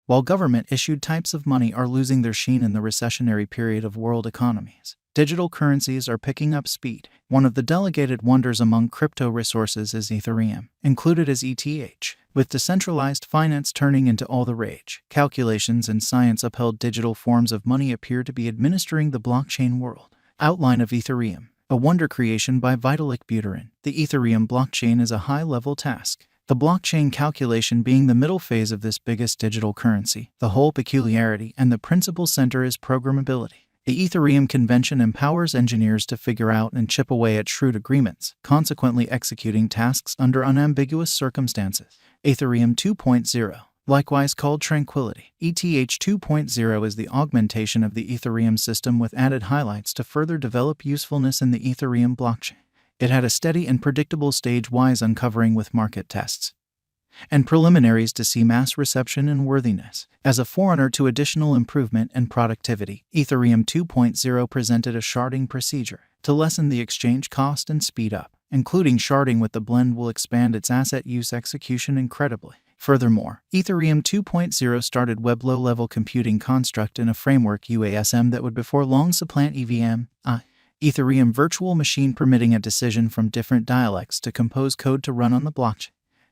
while government-issued types of money are losing their sheen in the recessionary period of world economies. Digital currencies are picking up speed. One of the delegated wonders among crypto resources is Ethereum, included as ETH. With decentralized finance turning into all the rage, calculations and science-upheld digital forms of money appear to be administering the blockchain world. Outline of Ethereum. A wonder creation by Vitalik Buterin. The Ethereum blockchain is a high-level task, the blockchain calculation being the middle phase of this biggest digital currency. The whole peculiarity and the principal center is programmability. The Ethereum convention empowers engineers to figure out and chip away at shrewd agreements, consequently executing tasks under unambiguous circumstances. Ethereum 2.0, likewise called Tranquility. ETH 2.0 is the augmentation of the Ethereum system with added highlights to further develop usefulness in the Ethereum blockchain. It had a steady and predictable stage-wise uncovering with market tests and preliminaries to see mass reception and worthiness. As a forerunner to additional improvement and productivity, Ethereum 2.0 presented a sharding procedure to lessen the exchange cost and speed up. Including sharding with the blend will expand its asset use execution incredibly. Furthermore, Ethereum 2.0 started web low-level computing construct in a framework UASM that would before long supplant EVM, Ethereum virtual machine, permitting a decision from different dialects to compose code to run on the blockchain.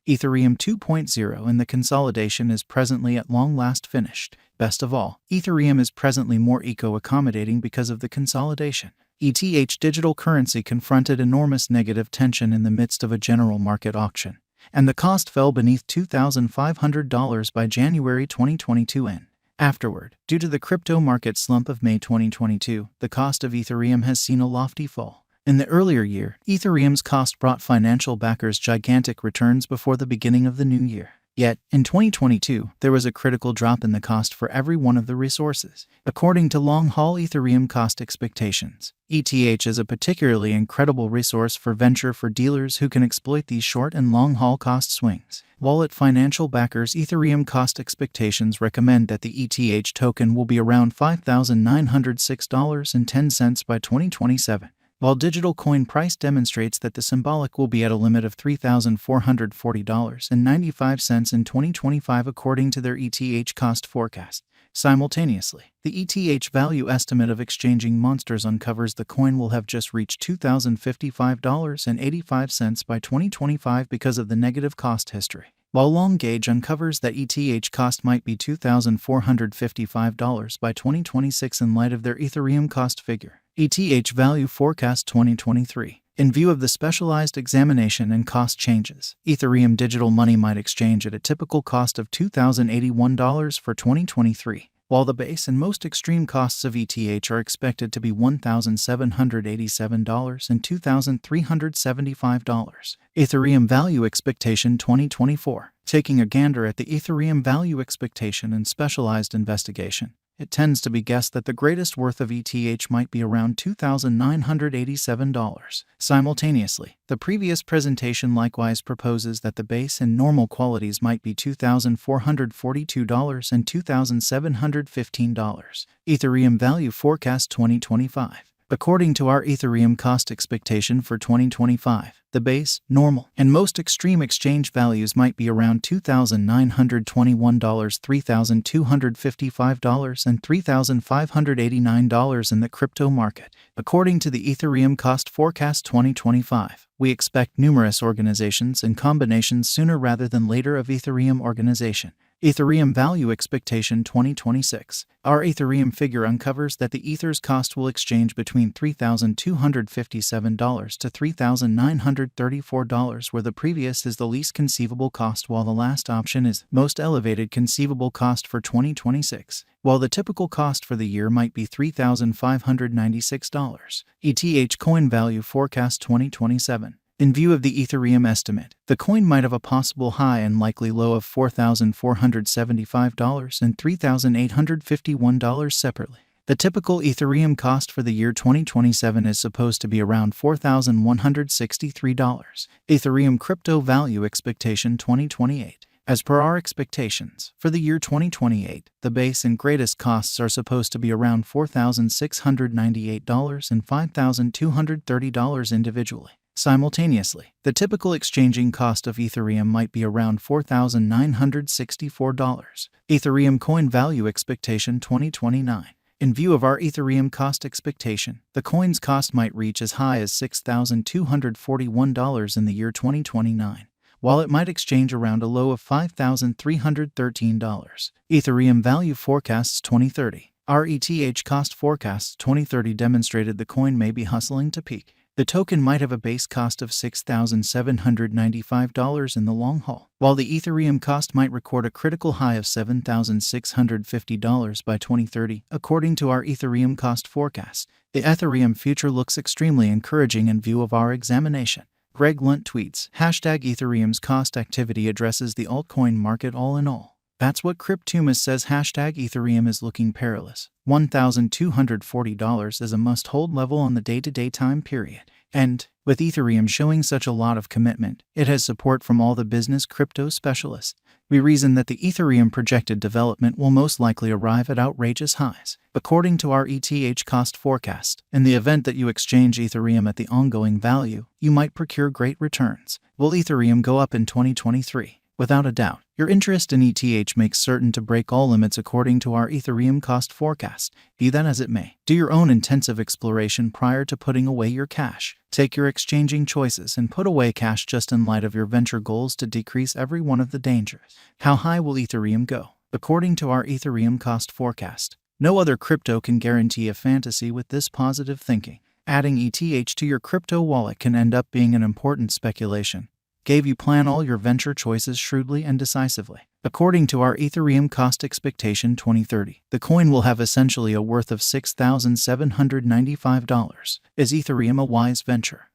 Ethereum 2.0 and the consolidation is presently at long last finished. Best of all, Ethereum is presently more eco-accommodating because of the consolidation. ETH digital currency confronted enormous negative tension in the midst of a general market auction, and the cost fell beneath $2,500 by January 2022 end. Afterward, due to the crypto market slump of May 2022, the cost of Ethereum has seen a lofty fall. In the earlier year, Ethereum's cost brought financial backers gigantic returns before the beginning of the new year. Yet, in 2022, there was a critical drop in the cost for every one of the resources. According to long-haul Ethereum cost expectations, ETH is a particularly incredible resource for venture for dealers who can exploit these short and long-haul cost swings. Wallet financial backers Ethereum cost expectations recommend that the ETH token will be around $5,906.10 by 2027. While digital coin price demonstrates that the symbolic will be at a limit of $3,440.95 in 2025 according to their ETH cost forecast. Simultaneously, the ETH value estimate of exchanging monsters uncovers the coin will have just reached $2,055.85 by 2025 because of the negative cost history, while Long Gauge uncovers that ETH cost might be $2,455 by 2026 in light of their Ethereum cost figure. ETH Value Forecast 2023. In view of the specialized examination and cost changes, Ethereum digital money might exchange at a typical cost of $2,081 for 2023, while the base and most extreme costs of ETH are expected to be $1,787 and $2,375. Ethereum Value Expectation 2024. Taking a gander at the Ethereum value expectation and specialized investigation, it tends to be guessed that the greatest worth of ETH might be around $2,987. Simultaneously, the previous presentation likewise proposes that the base and normal qualities might be $2,442 and $2,715. Ethereum Value Forecast 2025. According to our Ethereum cost expectation for 2025, the base, normal, and most extreme exchange values might be around $2,921, $3,255, and $3,589 in the crypto market. According to the Ethereum Cost Forecast 2025, we expect numerous organizations and combinations sooner rather than later of Ethereum organization. Ethereum Value Expectation 2026. Our Ethereum figure uncovers that the Ether's cost will exchange between $3,257 to $3,934, where the previous is the least conceivable cost while the last option is most elevated conceivable cost for 2026, while the typical cost for the year might be $3,596. ETH Coin Value Forecast 2027. In view of the Ethereum estimate, the coin might have a possible high and likely low of $4,475 and $3,851 separately. The typical Ethereum cost for the year 2027 is supposed to be around $4,163. Ethereum Crypto Value Expectation 2028. As per our expectations, for the year 2028, the base and greatest costs are supposed to be around $4,698 and $5,230 individually. Simultaneously, the typical exchanging cost of Ethereum might be around $4,964. Ethereum coin value expectation 2029. In view of our Ethereum cost expectation, the coin's cost might reach as high as $6,241 in the year 2029, while it might exchange around a low of $5,313. Ethereum value forecasts 2030. Our ETH cost forecasts 2030 demonstrated the coin may be hustling to peak. The token might have a base cost of $6,795 in the long haul, while the Ethereum cost might record a critical high of $7,650 by 2030, according to our Ethereum cost forecast. The Ethereum future looks extremely encouraging in view of our examination. Greg Lunt tweets, #Ethereum's cost activity addresses the altcoin market all in all. That's what Cryptumus says. #Ethereum is looking perilous. $1,240 is a must-hold level on the day-to-day time period. And, with Ethereum showing such a lot of commitment, it has support from all the business crypto specialists. We reason that the Ethereum projected development will most likely arrive at outrageous highs. According to our ETH cost forecast, in the event that you exchange Ethereum at the ongoing value, you might procure great returns. Will Ethereum go up in 2023? Without a doubt, your interest in ETH makes certain to break all limits according to our Ethereum cost forecast. Be that as it may, do your own intensive exploration prior to putting away your cash. Take your exchanging choices and put away cash just in light of your venture goals to decrease every one of the dangers. How high will Ethereum go? According to our Ethereum cost forecast, no other crypto can guarantee a fantasy with this positive thinking. Adding ETH to your crypto wallet can end up being an important speculation. You plan all your venture choices shrewdly and decisively. According to our Ethereum cost expectation 2030, the coin will have essentially a worth of $6,795. Is Ethereum a wise venture?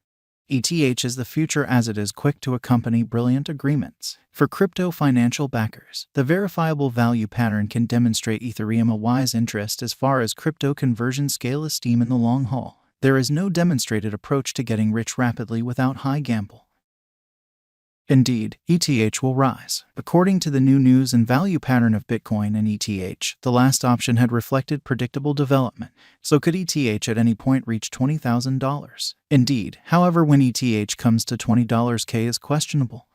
ETH is the future as it is quick to accompany brilliant agreements. For crypto financial backers, the verifiable value pattern can demonstrate Ethereum a wise interest as far as crypto conversion scale esteem in the long haul. There is no demonstrated approach to getting rich rapidly without high gamble. Indeed, ETH will rise. According to the new news and value pattern of Bitcoin and ETH, the last option had reflected predictable development. So could ETH at any point reach $20,000? Indeed, however, when ETH comes to $20K is questionable.